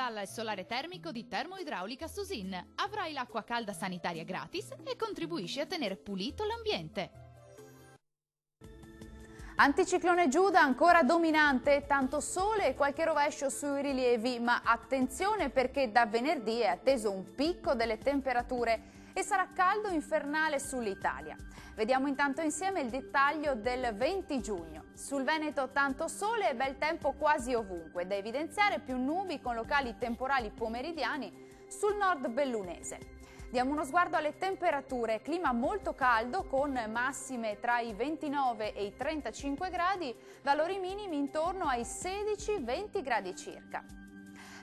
Installa il solare termico di Termoidraulica Susin. Avrai l'acqua calda sanitaria gratis e contribuisci a tenere pulito l'ambiente. Anticiclone Giuda ancora dominante, tanto sole e qualche rovescio sui rilievi, ma attenzione perché da venerdì è atteso un picco delle temperature e sarà caldo infernale sull'Italia. Vediamo intanto insieme il dettaglio del 20 giugno. Sul Veneto tanto sole e bel tempo quasi ovunque, da evidenziare più nubi con locali temporali pomeridiani sul nord bellunese. Diamo uno sguardo alle temperature, clima molto caldo con massime tra i 29 e i 35 gradi, valori minimi intorno ai 16-20 gradi circa.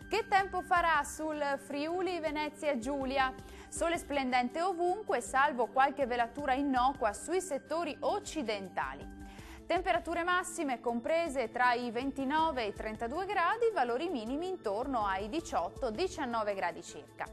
Che tempo farà sul Friuli Venezia Giulia? Sole splendente ovunque, salvo qualche velatura innocua sui settori occidentali. Temperature massime comprese tra i 29 e i 32 gradi, valori minimi intorno ai 18-19 gradi circa.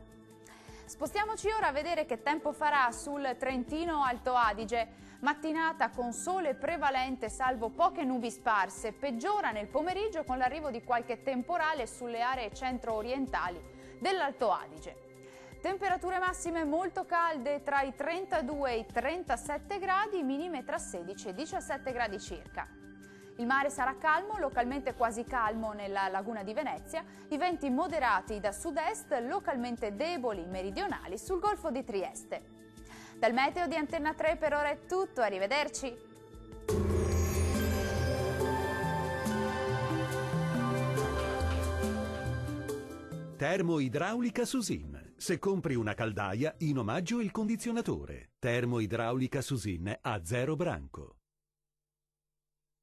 Spostiamoci ora a vedere che tempo farà sul Trentino Alto Adige. Mattinata con sole prevalente salvo poche nubi sparse, peggiora nel pomeriggio con l'arrivo di qualche temporale sulle aree centro-orientali dell'Alto Adige. Temperature massime molto calde tra i 32 e i 37 gradi, minime tra 16 e 17 gradi circa. Il mare sarà calmo, localmente quasi calmo nella laguna di Venezia, i venti moderati da sud-est, localmente deboli meridionali sul Golfo di Trieste. Dal meteo di Antenna 3 per ora è tutto, arrivederci! Termoidraulica Susin. Se compri una caldaia, in omaggio il condizionatore. Termoidraulica Susin a 0 branco.